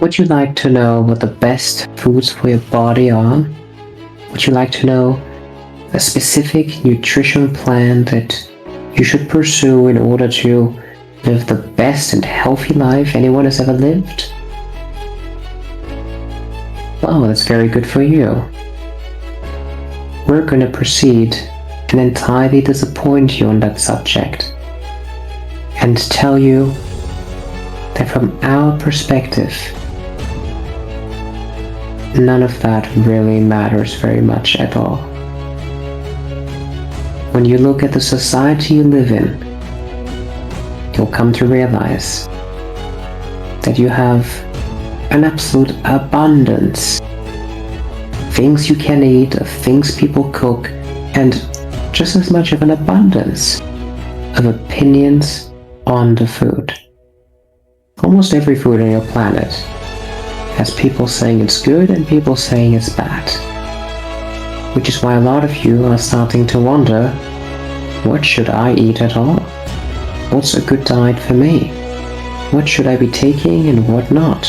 Would you like to know what the best foods for your body are? Would you like to know a specific nutrition plan that you should pursue in order to live the best and healthy life anyone has ever lived? Oh, that's very good for you. We're going to proceed and entirely disappoint you on that subject and tell you that from our perspective, none of that really matters very much at all. When you look at the society you live in, you'll come to realize that you have an absolute abundance. Things you can eat, of things people cook, and just as much of an abundance of opinions on the food. Almost every food on your planet has people saying it's good and people saying it's bad. Which is why a lot of you are starting to wonder, what should I eat at all? What's a good diet for me? What should I be taking and what not?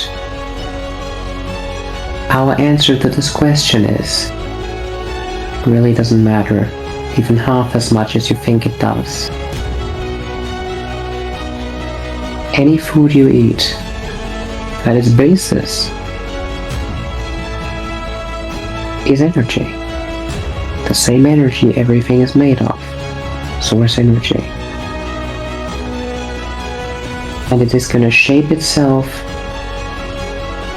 Our answer to this question is, it really doesn't matter, even half as much as you think it does. Any food you eat, at its basis, is energy. The same energy everything is made of, source energy. And it is going to shape itself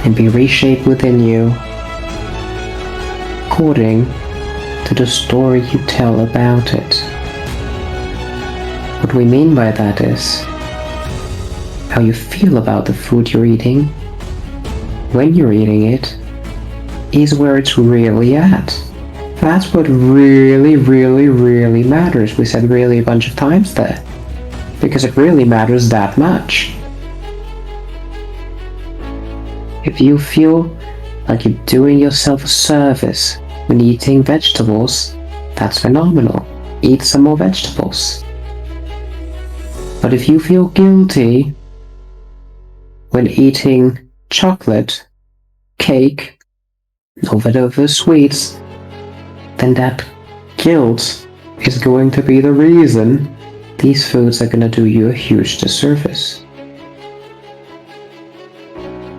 and be reshaped within you according to the story you tell about it. What we mean by that is how you feel about the food you're eating when you're eating it is where it's really at. That's what really, really, really matters. We said really a bunch of times there, because it really matters that much. If you feel like you're doing yourself a service when eating vegetables, that's phenomenal. Eat some more vegetables. But if you feel guilty when eating chocolate, cake, or whatever sweets, then that guilt is going to be the reason these foods are going to do you a huge disservice.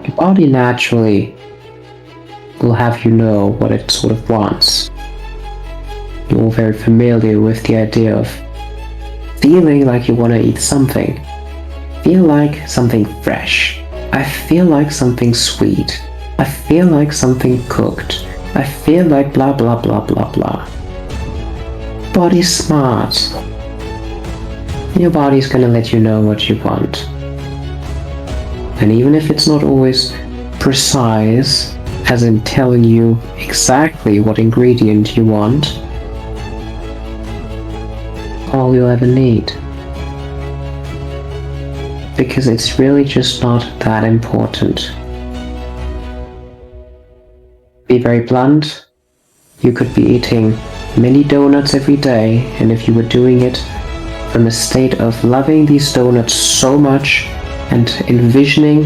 Your body naturally will have you know what it sort of wants. You're all very familiar with the idea of feeling like you want to eat something. Feel like something fresh. I feel like something sweet. I feel like something cooked. I feel like blah blah blah blah blah. Body's smart. Your body's gonna let you know what you want. And even if it's not always precise, as in telling you exactly what ingredient you want, all you'll ever need. Because it's really just not that important. Be very blunt, you could be eating many donuts every day, and if you were doing it from a state of loving these donuts so much and envisioning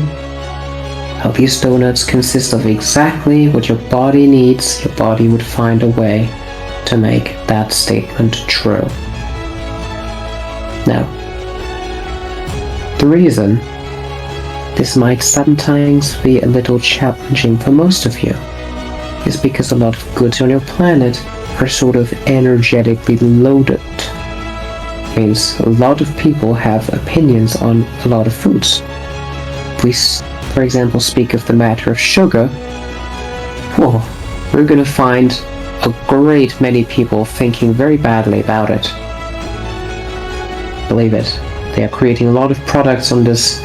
how these donuts consist of exactly what your body needs, your body would find a way to make that statement true. Now, the reason this might sometimes be a little challenging for most of you is because a lot of goods on your planet are sort of energetically loaded. Means a lot of people have opinions on a lot of foods. If we, for example, speak of the matter of sugar, we're going to find a great many people thinking very badly about it. Believe it, they are creating a lot of products on this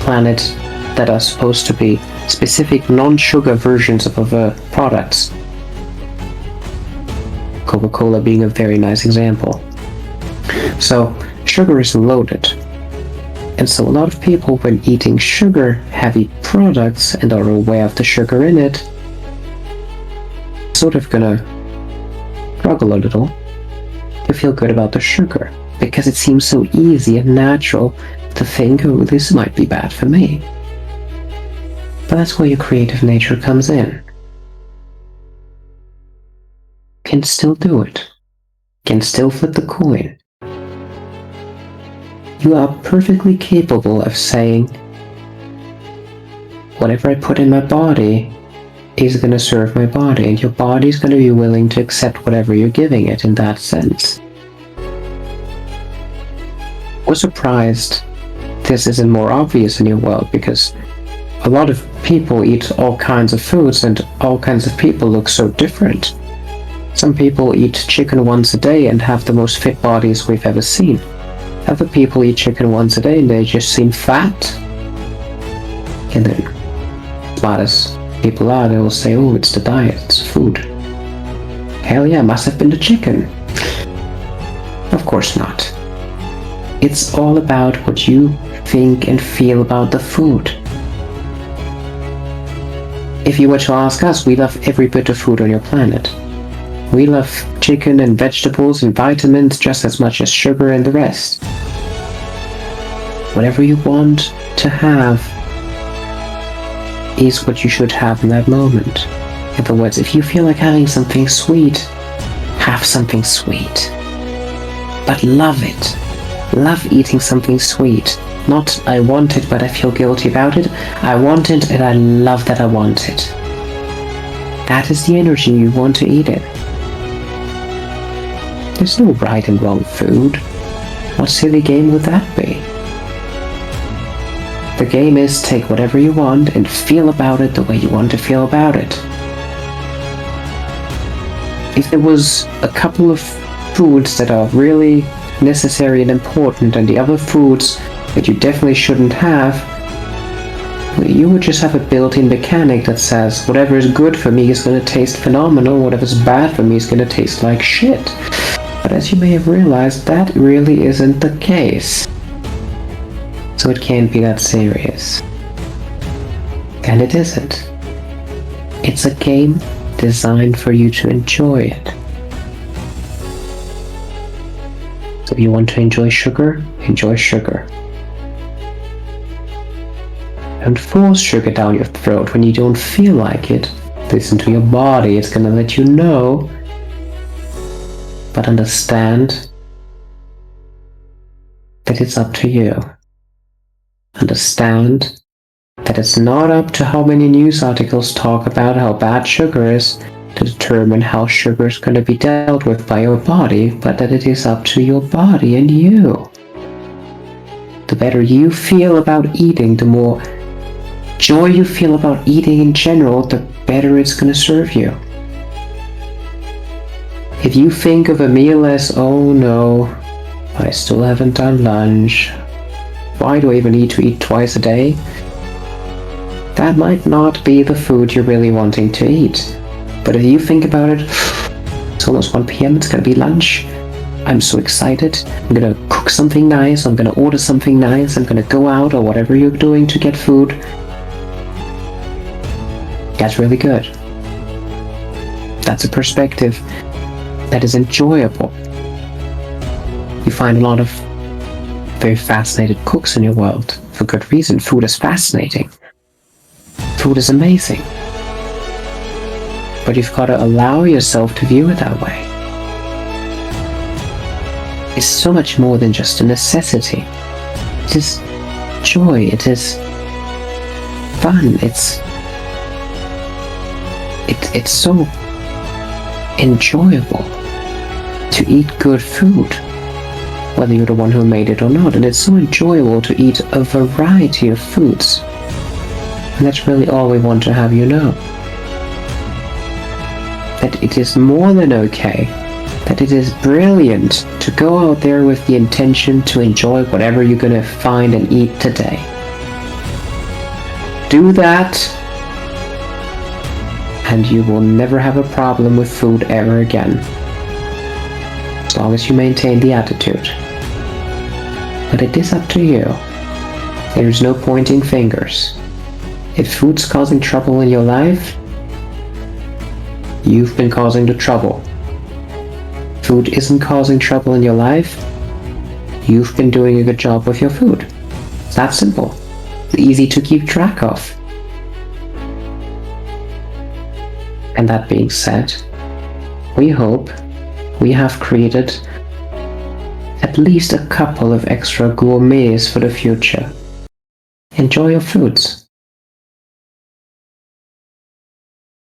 planet that are supposed to be specific non-sugar versions of other products. Coca-Cola being a very nice example. So, sugar is loaded. And so a lot of people, when eating sugar-heavy products and are aware of the sugar in it, sort of gonna struggle a little to feel good about the sugar, because it seems so easy and natural to think, oh, this might be bad for me. But that's where your creative nature comes in. Can still do it. Can still flip the coin. You are perfectly capable of saying, whatever I put in my body is going to serve my body, and your body is going to be willing to accept whatever you're giving it in that sense. We're surprised this isn't more obvious in your world, because a lot of people eat all kinds of foods and all kinds of people look so different. Some people eat chicken once a day and have the most fit bodies we've ever seen. Other people eat chicken once a day and they just seem fat. And then, smart as people are, they will say, oh, it's the diet, it's food. Hell yeah, must have been the chicken. Of course not. It's all about what you think and feel about the food. If you were to ask us, we love every bit of food on your planet. We love chicken and vegetables and vitamins just as much as sugar and the rest. Whatever you want to have is what you should have in that moment. In other words, if you feel like having something sweet, have something sweet. But love it. Love eating something sweet. Not, I want it, but I feel guilty about it. I want it, and I love that I want it. That is the energy you want to eat it. There's no right and wrong food. What silly game would that be? The game is take whatever you want and feel about it the way you want to feel about it. If there was a couple of foods that are really necessary and important, and the other foods that you definitely shouldn't have, you would just have a built-in mechanic that says whatever is good for me is going to taste phenomenal, whatever's bad for me is going to taste like shit. But as you may have realized, that really isn't the case. So it can't be that serious. And it isn't. It's a game designed for you to enjoy it. So if you want to enjoy sugar, enjoy sugar. Don't force sugar down your throat when you don't feel like it. Listen to your body, it's gonna let you know. But understand that it's up to you. Understand that it's not up to how many news articles talk about how bad sugar is to determine how sugar is going to be dealt with by your body, but that it is up to your body and you. The better you feel about eating, the more joy you feel about eating in general, the better it's going to serve you. If you think of a meal as, oh no, I still haven't done lunch, why do I even need to eat twice a day? That might not be the food you're really wanting to eat. But if you think about it, it's almost 1 p.m, it's gonna be lunch. I'm so excited. I'm gonna cook something nice, I'm gonna order something nice, I'm gonna go out or whatever you're doing to get food. That's really good. That's a perspective that is enjoyable. You find a lot of very fascinated cooks in your world. For good reason. Food is fascinating. Food is amazing. But you've got to allow yourself to view it that way. It's so much more than just a necessity. It is joy, it is fun, it's so enjoyable to eat good food, whether you're the one who made it or not, and it's so enjoyable to eat a variety of foods. And that's really all we want to have you know. That it is more than okay, that it is brilliant to go out there with the intention to enjoy whatever you're going to find and eat today. Do that, and you will never have a problem with food ever again. As long as you maintain the attitude. But it is up to you. There is no pointing fingers. If food's causing trouble in your life, you've been causing the trouble. Food isn't causing trouble in your life, you've been doing a good job with your food. It's that simple. It's easy to keep track of. And that being said, we hope we have created at least a couple of extra gourmets for the future. Enjoy your foods.